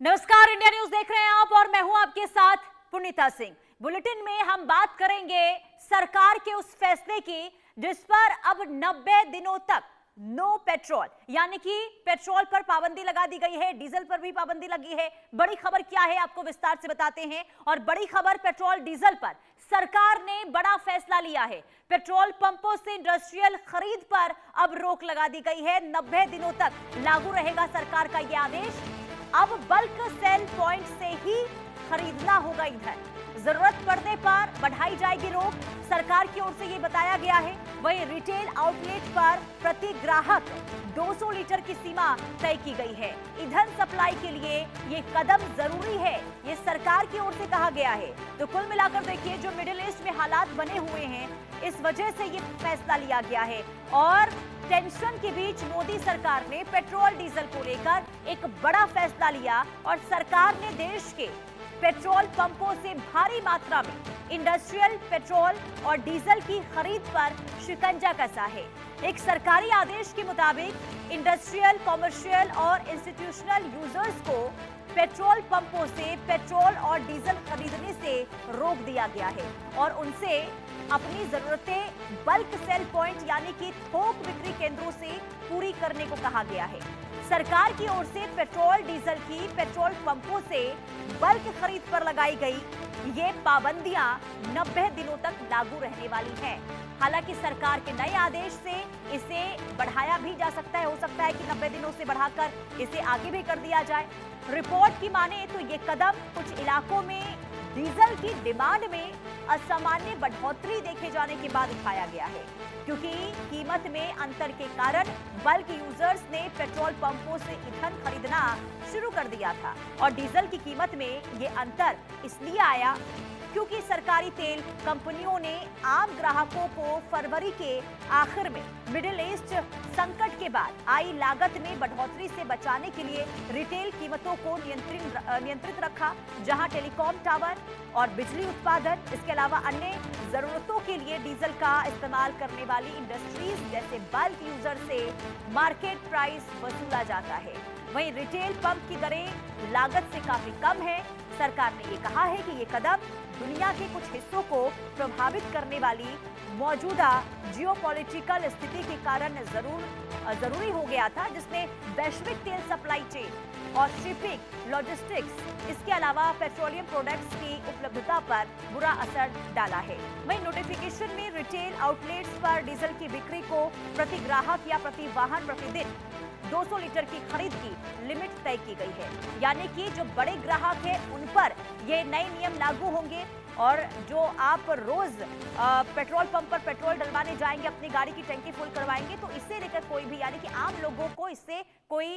नमस्कार, India news देख रहे हैं आप और मैं हूं आपके साथ पुनीता सिंह। बुलेटिन में हम बात करेंगे सरकार के उस फैसले की जिस पर अब 90 दिनों तक नो पेट्रोल, यानी कि पेट्रोल पर पाबंदी लगा दी गई है, डीजल पर भी पाबंदी लगी है। बड़ी खबर क्या है आपको विस्तार से बताते हैं। और बड़ी खबर, पेट्रोल डीजल पर सरकार ने बड़ा फैसला लिया है। पेट्रोल पंपों से इंडस्ट्रियल खरीद पर अब रोक लगा दी गई है। 90 दिनों तक लागू रहेगा सरकार का यह आदेश। अब बल्क सेल पॉइंट से ही खरीदना होगा। इधर जरूरत पड़ने पर बढ़ाई जाएगी रोक, सरकार की ओर से ये बताया गया है। वहीं रिटेल आउटलेट पर प्रति ग्राहक 200 लीटर की सीमा तय की गई है। ईंधन सप्लाई के लिए ये कदम जरूरी है, ये सरकार की ओर से कहा गया है। तो कुल मिलाकर देखिए, जो मिडिल ईस्ट में हालात बने हुए हैं, इस वजह से ये फैसला लिया गया है। और टेंशन के बीच मोदी सरकार ने पेट्रोल डीजल को लेकर एक बड़ा फैसला लिया और सरकार ने देश के पेट्रोल पंपों से भारी मात्रा में इंडस्ट्रियल पेट्रोल और डीजल की खरीद पर शिकंजा कसा है। एक सरकारी आदेश के मुताबिक इंडस्ट्रियल, कॉमर्शियल और इंस्टीट्यूशनल यूजर्स को पेट्रोल पंपों से पेट्रोल और डीजल खरीदने से रोक दिया गया है और उनसे अपनी जरूरतें बल्क सेल पॉइंट यानी कि थोक बिक्री केंद्रों से पूरी करने को कहा गया है। सरकार की ओर से पेट्रोल डीजल की पेट्रोल पंपों से बल्क खरीद पर लगाई गई ये पाबंदियां 90 दिनों तक लागू रहने वाली हैं। हालांकि सरकार के नए आदेश से इसे बढ़ाया भी जा सकता है, हो सकता है कि 90 दिनों से बढ़ाकर इसे आगे भी कर दिया जाए। रिपोर्ट की माने तो ये कदम कुछ इलाकों में डीजल की डिमांड में असामान्य बढ़ोतरी देखे जाने के बाद उठाया गया है, क्योंकि कीमत में अंतर के कारण बल्क यूजर्स ने पेट्रोल पंपों से ईंधन खरीदना शुरू कर दिया था। और डीजल की कीमत में ये अंतर इसलिए आया क्योंकि सरकारी तेल कंपनियों ने आम ग्राहकों को फरवरी के आखिर में मिडिल ईस्ट संकट के बाद आई लागत में बढ़ोतरी से बचाने के लिए रिटेल कीमतों को नियंत्रित रखा, जहां टेलीकॉम टावर और बिजली उत्पादन, इसके अलावा अन्य जरूरतों के लिए डीजल का इस्तेमाल करने वाली इंडस्ट्रीज जैसे बल्क यूजर से मार्केट प्राइस वसूला जाता है। वहीं रिटेल पंप की दरें लागत से काफी कम है। सरकार ने ये कहा है कि ये कदम दुनिया के कुछ हिस्सों को प्रभावित करने वाली मौजूदा जियोपॉलिटिकल स्थिति के कारण जरूरी हो गया था, जिसने वैश्विक तेल सप्लाई चेन और शिपिंग, लॉजिस्टिक्स, इसके अलावा पेट्रोलियम प्रोडक्ट्स की उपलब्धता पर बुरा असर डाला है। वहीं नोटिफिकेशन में रिटेल आउटलेट्स पर डीजल की बिक्री को प्रति ग्राहक या प्रति वाहन प्रतिदिन 200 लीटर की खरीद की लिमिट तय की गई है, यानी कि जो बड़े ग्राहक हैं उन पर ये नए नियम लागू होंगे। और जो आप रोज पेट्रोल पंप पर पेट्रोल डलवाने जाएंगे, अपनी गाड़ी की टंकी फुल करवाएंगे, तो इससे लेकर कोई भी, यानी कि आम लोगों को इससे कोई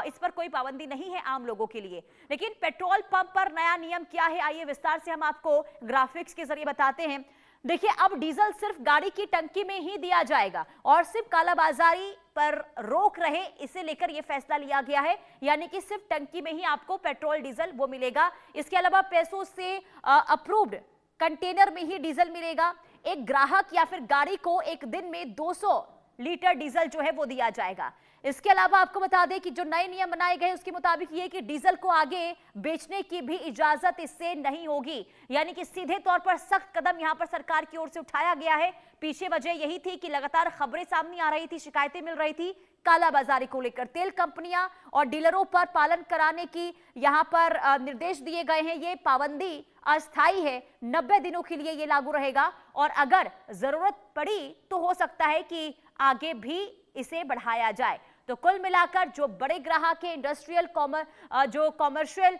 इस पर कोई पाबंदी नहीं है आम लोगों के लिए। लेकिन पेट्रोल पंप पर नया नियम क्या है, आइए विस्तार से हम आपको ग्राफिक्स के जरिए बताते हैं। देखिए, अब डीजल सिर्फ गाड़ी की टंकी में ही दिया जाएगा और सिर्फ कालाबाजारी पर रोक रहे, इसे लेकर यह फैसला लिया गया है, यानी कि सिर्फ टंकी में ही आपको पेट्रोल डीजल वो मिलेगा। इसके अलावा पैसों से अप्रूव्ड कंटेनर में ही डीजल मिलेगा। एक ग्राहक या फिर गाड़ी को एक दिन में 200 लीटर डीजल जो है वो दिया जाएगा। इसके अलावा आपको बता दें कि जो नए नियम बनाए गए उसके मुताबिक ये कि डीजल को आगे बेचने की भी इजाजत इससे नहीं होगी, यानी कि सीधे तौर पर सख्त कदम यहां पर सरकार की ओर से उठाया गया है। पीछे वजह यही थी कि लगातार खबरें सामने आ रही थी, शिकायतें मिल रही थी कालाबाजारी को लेकर। तेल कंपनियां और डीलरों पर पालन कराने की यहां पर निर्देश दिए गए हैं। ये पाबंदी अस्थायी है, 90 दिनों के लिए ये लागू रहेगा और अगर जरूरत पड़ी तो हो सकता है कि आगे भी इसे बढ़ाया जाए। तो कुल मिलाकर जो बड़े ग्राहक है, इंडस्ट्रियल जो कॉमर्शियल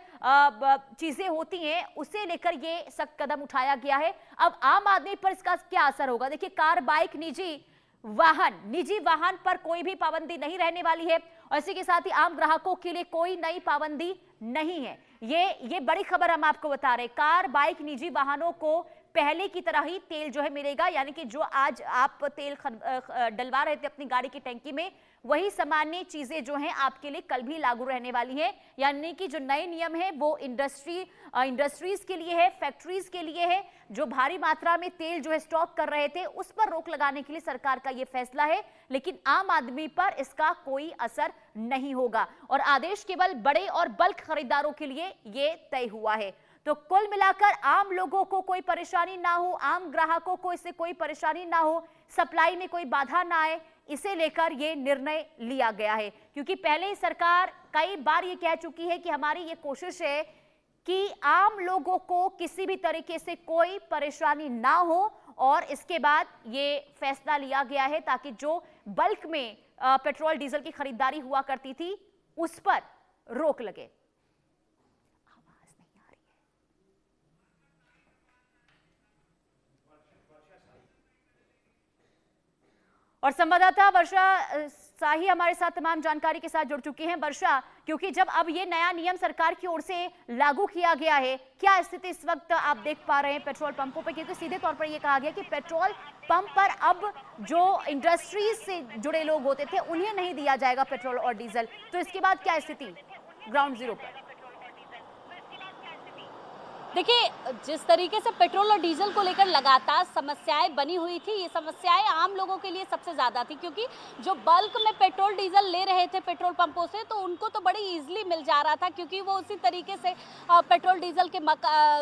चीजें होती हैं, उसे लेकर ये सख्त कदम उठाया गया है। अब आम आदमी पर इसका क्या असर होगा? देखिए, कार, बाइक, निजी वाहन पर कोई भी पाबंदी नहीं रहने वाली है और इसी के साथ ही आम ग्राहकों के लिए कोई नई पाबंदी नहीं है। ये बड़ी खबर हम आपको बता रहे हैं। कार, बाइक, निजी वाहनों को पहले की तरह ही तेल जो है मिलेगा, यानी कि जो आज आप तेल डलवा रहे थे अपनी गाड़ी की टंकी में, वही सामान्य चीजें जो हैं आपके लिए कल भी लागू रहने वाली है। यानी कि जो नए नियम है वो इंडस्ट्रीज के लिए है, फैक्ट्रीज के लिए है। जो भारी मात्रा में तेल जो है स्टॉक कर रहे थे उस पर रोक लगाने के लिए सरकार का ये फैसला है, लेकिन आम आदमी पर इसका कोई असर नहीं होगा और आदेश केवल बड़े और बल्क खरीदारों के लिए ये तय हुआ है। तो कुल मिलाकर आम लोगों को कोई परेशानी ना हो, आम ग्राहकों को इससे कोई परेशानी ना हो, सप्लाई में कोई बाधा ना आए, इसे लेकर यह निर्णय लिया गया है। क्योंकि पहले ही सरकार कई बार ये कह चुकी है कि हमारी ये कोशिश है कि आम लोगों को किसी भी तरीके से कोई परेशानी ना हो और इसके बाद ये फैसला लिया गया है ताकि जो बल्क में पेट्रोल डीजल की खरीदारी हुआ करती थी उस पर रोक लगे। और संवाददाता वर्षा शाही हमारे साथ तमाम जानकारी के साथ जुड़ चुकी हैं। वर्षा, क्योंकि जब अब ये नया नियम सरकार की ओर से लागू किया गया है, क्या स्थिति इस वक्त आप देख पा रहे हैं पेट्रोल पंपों पर? क्योंकि सीधे तौर पर ये कहा गया कि पेट्रोल पंप पर अब जो इंडस्ट्रीज से जुड़े लोग होते थे उन्हें नहीं दिया जाएगा पेट्रोल और डीजल, तो इसके बाद क्या स्थिति ग्राउंड जीरो पर? देखिए, जिस तरीके से पेट्रोल और डीजल को लेकर लगातार समस्याएं बनी हुई थी, ये समस्याएं आम लोगों के लिए सबसे ज़्यादा थी, क्योंकि जो बल्क में पेट्रोल डीजल ले रहे थे पेट्रोल पंपों से तो उनको तो बड़ी इजीली मिल जा रहा था, क्योंकि वो उसी तरीके से पेट्रोल डीजल के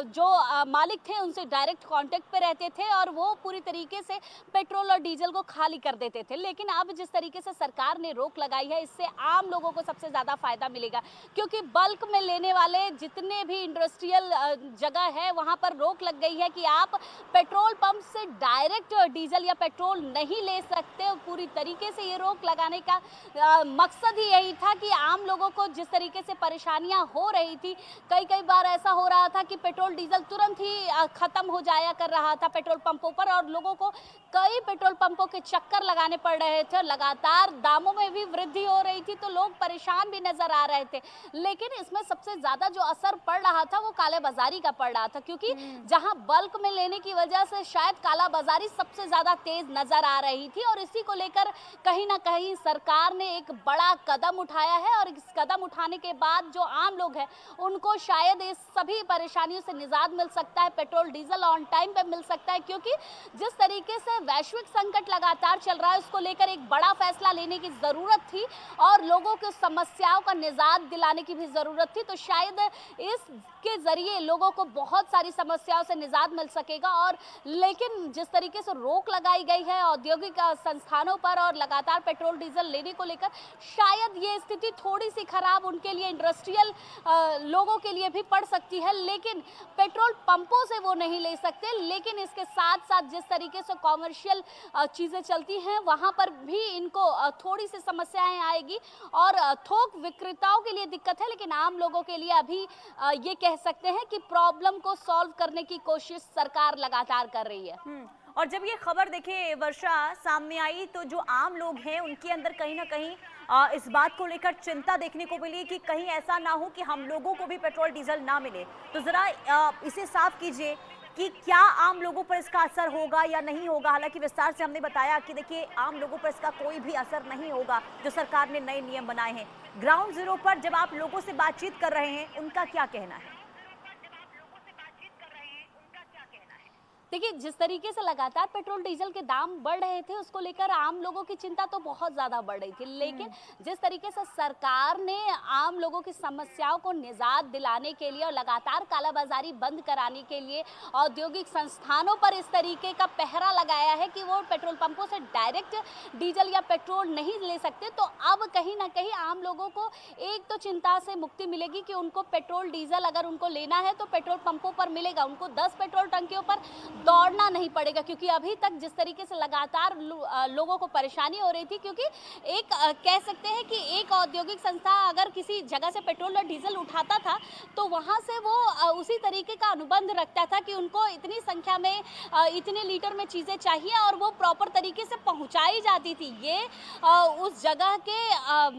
जो मालिक थे उनसे डायरेक्ट कॉन्टेक्ट पे रहते थे और वो पूरी तरीके से पेट्रोल और डीजल को खाली कर देते थे। लेकिन अब जिस तरीके से सरकार ने रोक लगाई है, इससे आम लोगों को सबसे ज़्यादा फायदा मिलेगा, क्योंकि बल्क में लेने वाले जितने भी इंडस्ट्रियल जगह है वहां पर रोक लग गई है कि आप पेट्रोल पंप से डायरेक्ट डीजल या पेट्रोल नहीं ले सकते। पूरी तरीके से ये रोक लगाने का मकसद ही यही था कि आम लोगों को जिस तरीके से परेशानियां हो रही थी, कई बार ऐसा हो रहा था कि पेट्रोल डीजल तुरंत ही खत्म हो जाया कर रहा था पेट्रोल पंपों पर और लोगों को कई पेट्रोल पंपों के चक्कर लगाने पड़ रहे थे। लगातार दामों में भी वृद्धि हो रही थी तो लोग परेशान भी नजर आ रहे थे। लेकिन इसमें सबसे ज्यादा जो असर पड़ रहा था वो कालाबाजारी का पड़ रहा था, क्योंकि जहां बल्क में लेने की वजह से शायद कालाबाजारी सबसे ज्यादा तेज नजर आ रही थी और इसी को लेकर कहीं ना कहीं सरकार ने एक बड़ा कदम उठाया है और इस कदम उठाने के बाद जो आम लोग हैं उनको शायद इस सभी परेशानियों से निजात मिल सकता है, पेट्रोल डीजल ऑन टाइम पे मिल सकता है। क्योंकि जिस तरीके से वैश्विक संकट लगातार चल रहा है उसको लेकर एक बड़ा फैसला लेने की जरूरत थी और लोगों को समस्याओं का निजात दिलाने की भी जरूरत थी, तो शायद इसके जरिए लोगों को बहुत सारी समस्याओं से निजात मिल सकेगा। और लेकिन जिस तरीके से रोक लगाई गई है औद्योगिक संस्थानों पर और लगातार पेट्रोल डीजल लेने को लेकर, शायद ये स्थिति थोड़ी सी खराब उनके लिए, इंडस्ट्रियल लोगों के लिए भी पड़ सकती है। लेकिन पेट्रोल पंपों से वो नहीं ले सकते, लेकिन इसके साथ साथ जिस तरीके से कॉमर्शियल चीजें चलती हैं वहां पर भी इनको थोड़ी सी समस्याएं आएगी और थोक विक्रेताओं के लिए दिक्कत है, लेकिन आम लोगों के लिए अभी ये कह सकते हैं कि प्रॉब्लम को सॉल्व करने की कोशिश सरकार लगातार कर रही है। और जब ये खबर देखिए वर्षा सामने आई तो जो आम लोग हैं उनके अंदर कहीं ना कहीं इस बात को लेकर चिंता देखने को मिली कि कहीं ऐसा ना हो कि हम लोगों को भी पेट्रोल डीजल ना मिले। तो जरा इसे साफ कीजिए कि क्या आम लोगों पर इसका असर होगा या नहीं होगा। हालांकि विस्तार से हमने बताया कि देखिए आम लोगों पर इसका कोई भी असर नहीं होगा जो सरकार ने नए नियम बनाए हैं। ग्राउंड जीरो पर जब आप लोगों से बातचीत कर रहे हैं उनका क्या कहना है? देखिए, जिस तरीके से लगातार पेट्रोल डीजल के दाम बढ़ रहे थे उसको लेकर आम लोगों की चिंता तो बहुत ज़्यादा बढ़ रही थी, लेकिन जिस तरीके से सरकार ने आम लोगों की समस्याओं को निजात दिलाने के लिए और लगातार कालाबाजारी बंद कराने के लिए औद्योगिक संस्थानों पर इस तरीके का पहरा लगाया है कि वो पेट्रोल पंपों से डायरेक्ट डीजल या पेट्रोल नहीं ले सकते, तो अब कहीं ना कहीं आम लोगों को एक तो चिंता से मुक्ति मिलेगी कि उनको पेट्रोल डीजल अगर उनको लेना है तो पेट्रोल पंपों पर मिलेगा, उनको 10 पेट्रोल टंकियों पर दौड़ना नहीं पड़ेगा। क्योंकि अभी तक जिस तरीके से लगातार लोगों को परेशानी हो रही थी, क्योंकि एक कह सकते हैं कि एक औद्योगिक संस्था अगर किसी जगह से पेट्रोल और डीजल उठाता था तो वहां से वो उसी तरीके का अनुबंध रखता था कि उनको इतनी संख्या में इतने लीटर में चीज़ें चाहिए और वो प्रॉपर तरीके से पहुंचाई जाती थी। ये उस जगह के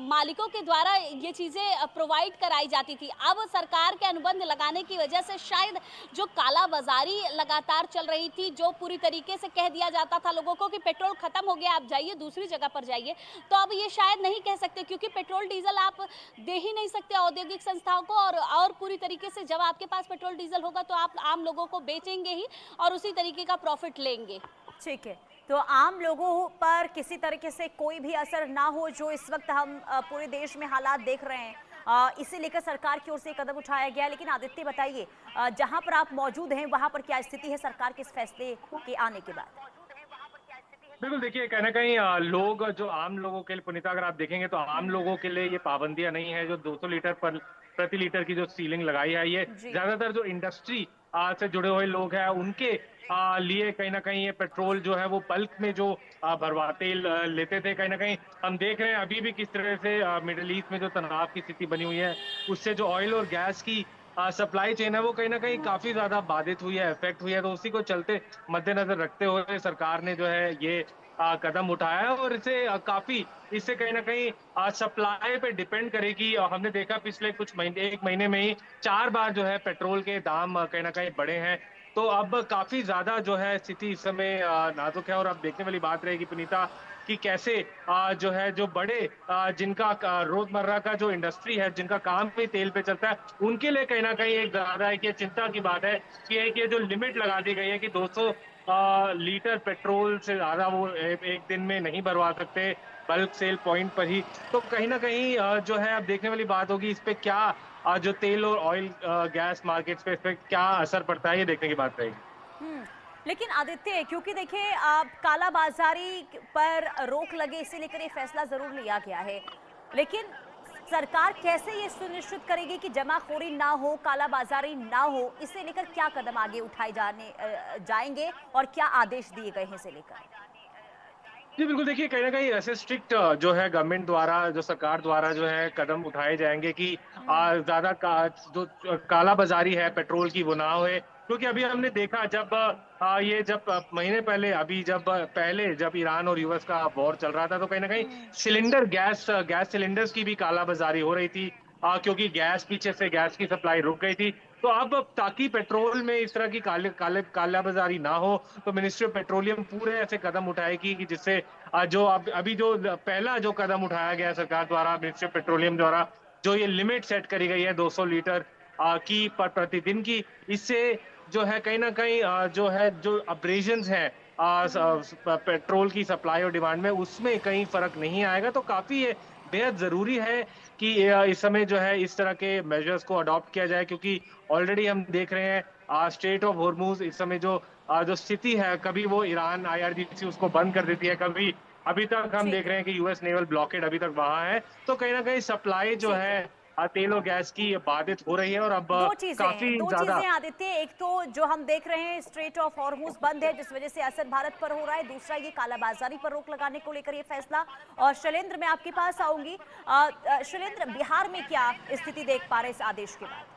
मालिकों के द्वारा ये चीज़ें प्रोवाइड कराई जाती थी। अब सरकार के अनुबंध लगाने की वजह से शायद जो कालाबाजारी लगातार चल रही थी, जो पूरी तरीके से कह दिया जाता था लोगों को कि पेट्रोल खत्म हो गया, आप जाइए दूसरी जगह पर जाइए, तो अब ये शायद नहीं कह सकते, क्योंकि पेट्रोल डीजल आप दे ही नहीं सकते औद्योगिक संस्थाओं को। और पूरी तरीके से जब आपके पास पेट्रोल डीजल होगा तो आप आम लोगों को बेचेंगे ही और उसी तरीके का प्रॉफिट लेंगे। ठीक है, तो आम लोगों पर किसी तरीके से कोई भी असर ना हो, जो इस वक्त हम पूरे देश में हालात देख रहे हैं, इसे लेकर सरकार की ओर से कदम उठाया गया है। लेकिन आदित्य बताइए, जहां पर आप मौजूद हैं वहां पर क्या स्थिति है सरकार के इस फैसले के आने के बाद? बिल्कुल, देखिए कहीं ना कहीं लोग, जो आम लोगों के लिए, पुनीता अगर आप देखेंगे तो आम लोगों के लिए ये पाबंदियां नहीं है। जो 200 लीटर पर प्रति लीटर की जो सीलिंग लगाई है, ये ज्यादातर जो इंडस्ट्री से जुड़े हुए लोग हैं उनके लिए कहीं ना कहीं ये पेट्रोल जो है वो बल्क में जो भरवाते लेते थे। कहीं ना कहीं हम देख रहे हैं अभी भी किस तरह से मिडिल ईस्ट में जो तनाव की स्थिति बनी हुई है, उससे जो ऑयल और गैस की सप्लाई चेन है वो कहीं ना कहीं काफी ज्यादा बाधित हुई है, इफेक्ट हुई है। तो उसी को चलते मद्देनजर रखते हुए सरकार ने जो है ये कदम उठाया है, और इसे काफी, इससे कहीं ना कहीं सप्लाई पे डिपेंड करेगी। और हमने देखा पिछले कुछ महीने, एक महीने में ही 4 बार जो है पेट्रोल के दाम कहीं ना कहीं बढ़े हैं। तो अब काफी ज्यादा जो है स्थिति इस समय नाजुक है। और अब देखने वाली बात रहेगी पुनीता कि कैसे जो है, जो बड़े जिनका रोजमर्रा का जो इंडस्ट्री है, जिनका काम भी तेल पे चलता है, उनके लिए कहीं ना कहीं एक ज्यादा है कि चिंता की बात है कि ये जो लिमिट लगा दी गई है कि 200 लीटर पेट्रोल से ज्यादा वो एक दिन में नहीं भरवा सकते बल्क सेल पॉइंट पर ही। तो कहीं ना कहीं जो है अब देखने वाली बात होगी इस पे क्या जो तेल और ऑयल गैस मार्केट्स पे इस पे क्या असर पड़ता है, ये देखने की बात रहेगी। लेकिन आदित्य, क्योंकि देखिए कालाबाजारी पर रोक लगे, इसे लेकर ये फैसला जरूर लिया गया है, लेकिन सरकार कैसे ये सुनिश्चित करेगी कि जमाखोरी ना हो, कालाबाजारी ना हो? इसे लेकर क्या कदम आगे उठाए जाएंगे और क्या आदेश दिए गए हैं इसे लेकर? जी बिल्कुल, देखिए कहीं ना कहीं ऐसे स्ट्रिक्ट जो है गवर्नमेंट द्वारा, जो सरकार द्वारा जो है कदम उठाए जाएंगे कि ज्यादा जो काला बाजारी है पेट्रोल की वो ना होए। क्योंकि अभी हमने देखा जब ये जब महीने पहले, अभी जब ईरान और यूएस का वॉर चल रहा था, तो कहीं ना कहीं सिलेंडर गैस सिलेंडर्स की भी काला बाजारी हो रही थी, क्योंकि पीछे से गैस की सप्लाई रुक गई थी। तो अब ताकि पेट्रोल में इस तरह की कालाबाजारी ना हो, तो मिनिस्ट्री ऑफ पेट्रोलियम पूरे ऐसे कदम उठाएगी कि जिससे जो अभी जो पहला जो कदम उठाया गया है सरकार द्वारा, मिनिस्ट्री ऑफ पेट्रोलियम द्वारा, जो ये लिमिट सेट करी गई है 200 लीटर की प्रतिदिन की, इससे जो है कहीं ना कहीं जो है जो अब्रेजन्स हैं पेट्रोल की सप्लाई और डिमांड में, उसमें कहीं फर्क नहीं आएगा। तो काफी ये बेहद जरूरी है कि इस समय जो है इस तरह के मेजर्स को अडॉप्ट किया जाए, क्योंकि ऑलरेडी हम देख रहे हैं स्ट्रेट ऑफ हॉर्मुज इस समय जो स्थिति है, कभी वो ईरान IRGC उसको बंद कर देती है, कभी अभी तक हम देख रहे हैं कि यूएस नेवल ब्लॉकेड अभी तक वहां है। तो कहीं ना कहीं सप्लाई जो है तेल और गैस की बाधित हो रही है। और अब दो चीजें आदित्य, एक तो जो हम देख रहे हैं स्ट्रेट ऑफ हॉर्मुज बंद है, जिस वजह से असर भारत पर हो रहा है, दूसरा ये कालाबाजारी पर रोक लगाने को लेकर ये फैसला। और शैलेंद्र, मैं आपके पास आऊंगी। शैलेंद्र, बिहार में क्या स्थिति देख पा रहे इस आदेश के बाद?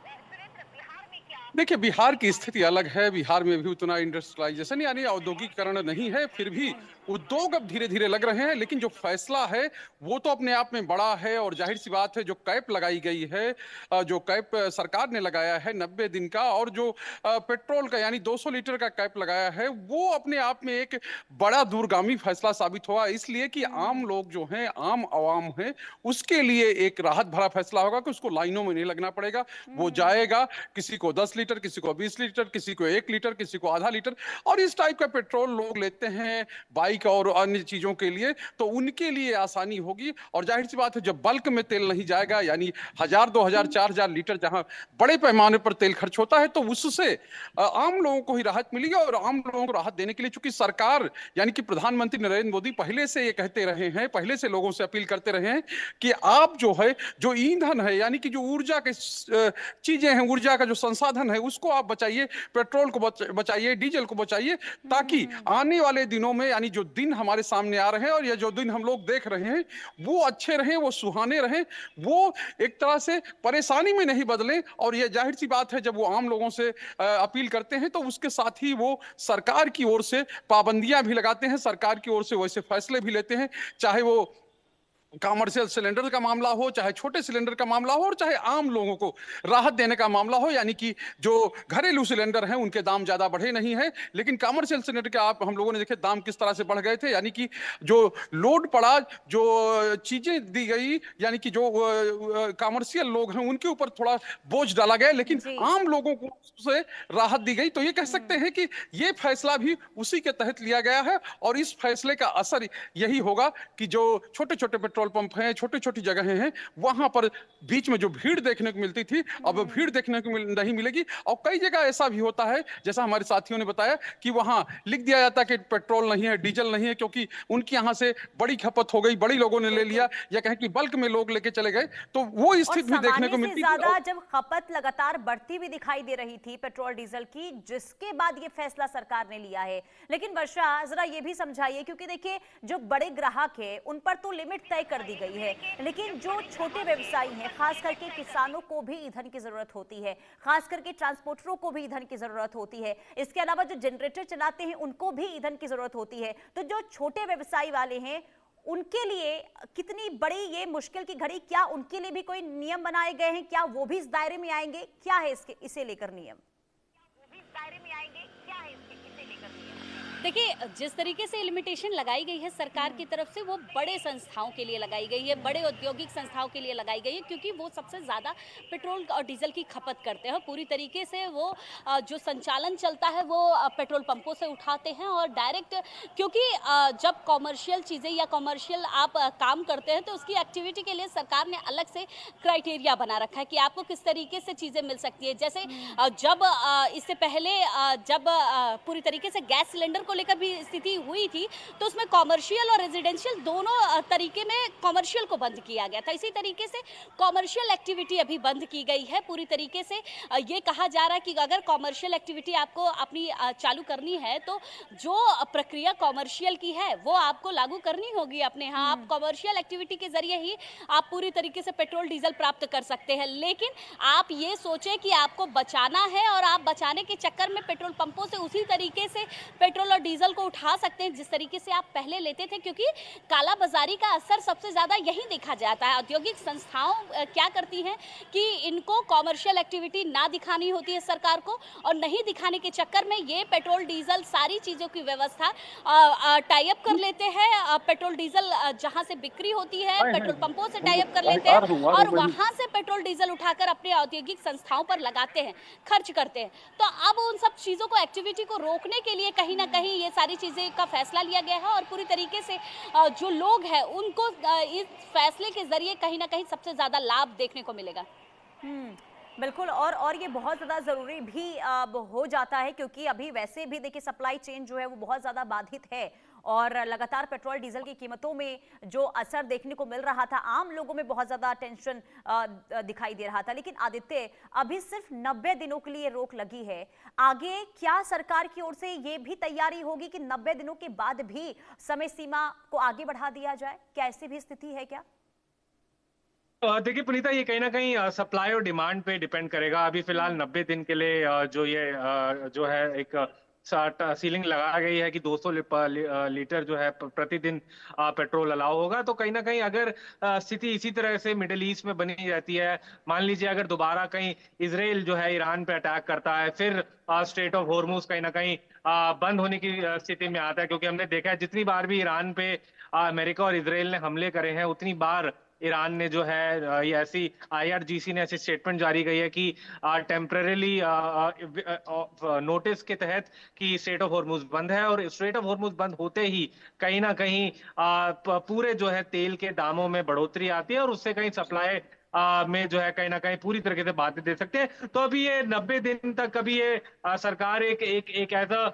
देखिए, बिहार की स्थिति अलग है। बिहार में भी उतना इंडस्ट्रियलाइजेशन यानी औद्योगिकरण नहीं है, फिर भी उद्योग अब धीरे धीरे लग रहे हैं। लेकिन जो फैसला है वो तो अपने आप में बड़ा है, और जाहिर सी बात है जो कैप लगाई गई है, जो कैप सरकार ने लगाया है 90 दिन का, और जो पेट्रोल का यानी 200 लीटर का कैप लगाया है, वो अपने आप में एक बड़ा दूरगामी फैसला साबित हुआ। इसलिए कि आम लोग जो हैं, आम आवाम है, उसके लिए एक राहत भरा फैसला होगा कि उसको लाइनों में नहीं लगना पड़ेगा। वो जाएगा, किसी को 10 लीटर, किसी को 20 लीटर, किसी को 1 लीटर, किसी को आधा लीटर, और इस टाइप का पेट्रोल लोग लेते हैं बाइक और अन्य चीजों के लिए, तो उनके लिए आसानी होगी। और जाहिर सी बात है जब बल्क में तेल नहीं जाएगा, यानी 1000, 2000, 4000 लीटर जहां बड़े पैमाने पर तेल खर्च होता है, तो उससे आम लोगों को ही राहत मिलेगी। और आम लोगों को राहत देने के लिए चूंकि सरकार यानी कि प्रधानमंत्री नरेंद्र मोदी पहले से ये कहते रहे हैं, पहले से लोगों से अपील करते रहे हैं कि आप जो है, जो ईंधन है यानी कि जो ऊर्जा के चीजें हैं, ऊर्जा का जो संसाधन है, उसको आप बचाइए, पेट्रोल को बचाइए, डीजल को बचाइए, ताकि आने वाले दिनों में यानी जो दिन हमारे सामने आ रहे हैं और ये जो दिन हम लोग देख रहे हैं वो अच्छे रहें, वो सुहाने रहें, वो एक तरह से परेशानी में नहीं बदलें। और ये जाहिर सी बात है जब वो आम लोगों से अपील करते हैं तो उसके साथ ही वो सरकार की ओर से पाबंदियां भी लगाते हैं, सरकार की ओर से वैसे फैसले भी लेते हैं, चाहे वो कॉमर्शियल सिलेंडर का मामला हो, चाहे छोटे सिलेंडर का मामला हो, और चाहे आम लोगों को राहत देने का मामला हो, यानी कि जो घरेलू सिलेंडर हैं उनके दाम ज्यादा बढ़े नहीं है, लेकिन कॉमर्शियल सिलेंडर के आप हम लोगों ने देखे दाम किस तरह से बढ़ गए थे। यानी कि जो लोड पड़ा, जो चीजें दी गई, यानी कि जो कॉमर्शियल लोग हैं उनके ऊपर थोड़ा बोझ डाला गया, लेकिन आम लोगों को से राहत दी गई। तो ये कह सकते हैं कि ये फैसला भी उसी के तहत लिया गया है, और इस फैसले का असर यही होगा कि जो छोटे छोटे पेट्रोल पंप हैं, छोटी छोटी जगहें हैं, वहां पर बीच में जो भीड़ देखने को मिलती थी अब भीड़ देखने को नहीं मिलेगी। और कई जगह ऐसा भी होता है, जैसा हमारे साथियों ने बताया, कि वहां लिख दिया जाता है कि पेट्रोल नहीं है, डीजल नहीं है, क्योंकि उनके यहां से बड़ी खपत हो गई, बड़ी लोगों ने ले लिया, या कहें कि बल्क में लोग लेके चले गए। तो वो स्थिति भी देखने को मिलती ज्यादा जब खपत लगातार बढ़ती हुई दिखाई दे रही थी पेट्रोल डीजल की, जिसके बाद ये फैसला सरकार ने लिया है। लेकिन वर्षा, जरा ये भी समझाइए, क्योंकि देखिए जो बड़े ग्राहक है उन पर तो लिमिट तय कर दी गई है, लेकिन जो छोटे व्यवसायी हैं, खास करके किसानों को भी ईंधन की जरूरत होती है, खास करके ट्रांसपोर्टरों को भी ईंधन की जरूरत होती है, इसके अलावा जो जनरेटर चलाते हैं उनको भी ईंधन की जरूरत होती है। तो जो छोटे व्यवसायी वाले हैं उनके लिए कितनी बड़ी ये मुश्किल की घड़ी, क्या उनके लिए भी कोई नियम बनाए गए हैं? क्या वो भी इस दायरे में आएंगे? क्या है इसे लेकर नियम? देखिए, जिस तरीके से लिमिटेशन लगाई गई है सरकार की तरफ से, वो बड़े संस्थाओं के लिए लगाई गई है, बड़े औद्योगिक संस्थाओं के लिए लगाई गई है, क्योंकि वो सबसे ज़्यादा पेट्रोल और डीजल की खपत करते हैं। पूरी तरीके से वो जो संचालन चलता है वो पेट्रोल पंपों से उठाते हैं, और डायरेक्ट, क्योंकि जब कॉमर्शियल चीज़ें या कॉमर्शियल आप काम करते हैं तो उसकी एक्टिविटी के लिए सरकार ने अलग से क्राइटेरिया बना रखा है कि आपको किस तरीके से चीज़ें मिल सकती है। जैसे जब इससे पहले जब पूरी तरीके से गैस सिलेंडर को लेकर भी स्थिति हुई थी, तो उसमें कॉमर्शियल और रेजिडेंशियल दोनों तरीके में कॉमर्शियल को बंद किया गया था। इसी तरीके से कॉमर्शियल एक्टिविटी अभी बंद की गई है। पूरी तरीके से ये कहा जा रहा है कि अगर कॉमर्शियल एक्टिविटी आपको अपनी चालू करनी है तो जो प्रक्रिया कॉमर्शियल की है वो आपको लागू करनी होगी अपने यहाँ। आप कॉमर्शियल एक्टिविटी के जरिए ही आप पूरी तरीके से पेट्रोल डीजल प्राप्त कर सकते हैं, लेकिन आप ये सोचें कि आपको बचाना है और आप बचाने के चक्कर में पेट्रोल पंपों से उसी तरीके से पेट्रोल और डीजल को उठा सकते हैं जिस तरीके से आप पहले लेते थे, क्योंकि काला बाजारी का असर सबसे ज्यादा यही देखा जाता है। औद्योगिक संस्थाओं क्या करती हैं कि इनको कॉमर्शियल एक्टिविटी ना दिखानी होती है सरकार को, और नहीं दिखाने के चक्कर में ये पेट्रोल डीजल सारी चीजों की व्यवस्था टाई अप कर लेते हैं। पेट्रोल डीजल जहां से बिक्री होती है पेट्रोल पंपों से टाई अप कर लेते हैं और वहां से पेट्रोल डीजल उठाकर अपने औद्योगिक संस्थाओं पर लगाते हैं, खर्च करते हैं। तो अब उन सब चीजों को, एक्टिविटी को रोकने के लिए कहीं ना कहीं ये सारी चीजें का फैसला लिया गया है, और पूरी तरीके से जो लोग हैं उनको इस फैसले के जरिए कहीं ना कहीं सबसे ज्यादा लाभ देखने को मिलेगा। बिल्कुल, और ये बहुत ज़्यादा ज़रूरी भी हो जाता है, क्योंकि अभी वैसे भी देखिए सप्लाई चेन जो है वो बहुत ज़्यादा बाधित है, और लगातार पेट्रोल डीजल की कीमतों में जो असर देखने को मिल रहा था, आम लोगों में बहुत ज़्यादा टेंशन दिखाई दे रहा था। लेकिन आदित्य, अभी सिर्फ 90 दिनों के लिए रोक लगी है, आगे क्या सरकार की ओर से ये भी तैयारी होगी कि 90 दिनों के बाद भी समय सीमा को आगे बढ़ा दिया जाए? क्या ऐसी भी स्थिति है क्या? देखिए पुनीता, ये कहीं ना कहीं सप्लाई और डिमांड पे डिपेंड करेगा। अभी फिलहाल 90 दिन के लिए जो ये जो है एक सीलिंग लगाई गई है कि 200 लीटर जो है प्रतिदिन पेट्रोल अलाउ होगा। तो कहीं ना कहीं अगर स्थिति इसी तरह से मिडिल ईस्ट में बनी रहती है, मान लीजिए अगर दोबारा कहीं इजराइल जो है ईरान पे अटैक करता है, फिर स्ट्रेट ऑफ हॉर्मुज कहीं ना कहीं बंद होने की स्थिति में आता है, क्योंकि हमने देखा है जितनी बार भी ईरान पे अमेरिका और इजराइल ने हमले करे हैं उतनी बार ईरान ने जो है ये ऐसी IRGC ने ऐसी स्टेटमेंट जारी की है कि टेम्परेली नोटिस के तहत कि स्ट्रेट ऑफ हॉर्मुज बंद है, और स्ट्रेट ऑफ हॉर्मुज बंद होते ही कहीं ना कहीं पूरे जो है तेल के दामों में बढ़ोतरी आती है, और उससे कहीं सप्लाई में जो है कहीं ना कहीं पूरी तरीके से बाधित दे सकते हैं। तो अभी ये 90 दिन तक अभी ये सरकार एक ऐसा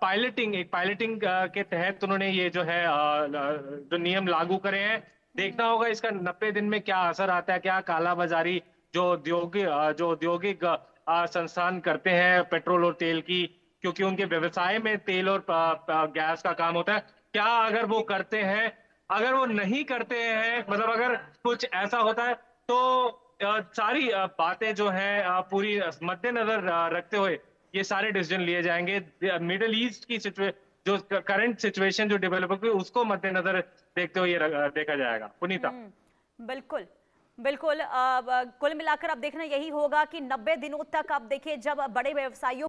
पायलटिंग के तहत उन्होंने ये जो है जो नियम लागू करे हैं। देखना होगा इसका 90 दिन में क्या असर आता है, क्या काला बाजारी जो औद्योगिक संस्थान करते हैं पेट्रोल और तेल की, क्योंकि उनके व्यवसाय में तेल और गैस का काम होता है, क्या अगर वो करते हैं, अगर वो नहीं करते हैं, मतलब अगर कुछ ऐसा होता है तो सारी बातें जो है पूरी मद्देनजर रखते हुए ये सारे डिसीजन लिए जाएंगे। मिडिल ईस्ट की जो करंट सिचुएशन जो डेवलप हुई उसको मद्देनजर देखते हुए ये देखा जाएगा। पुनीता। बिल्कुल बिल्कुल, कुल मिलाकर अब देखना यही होगा कि 90 दिनों तक अब देखिए जब बड़े व्यवसायियों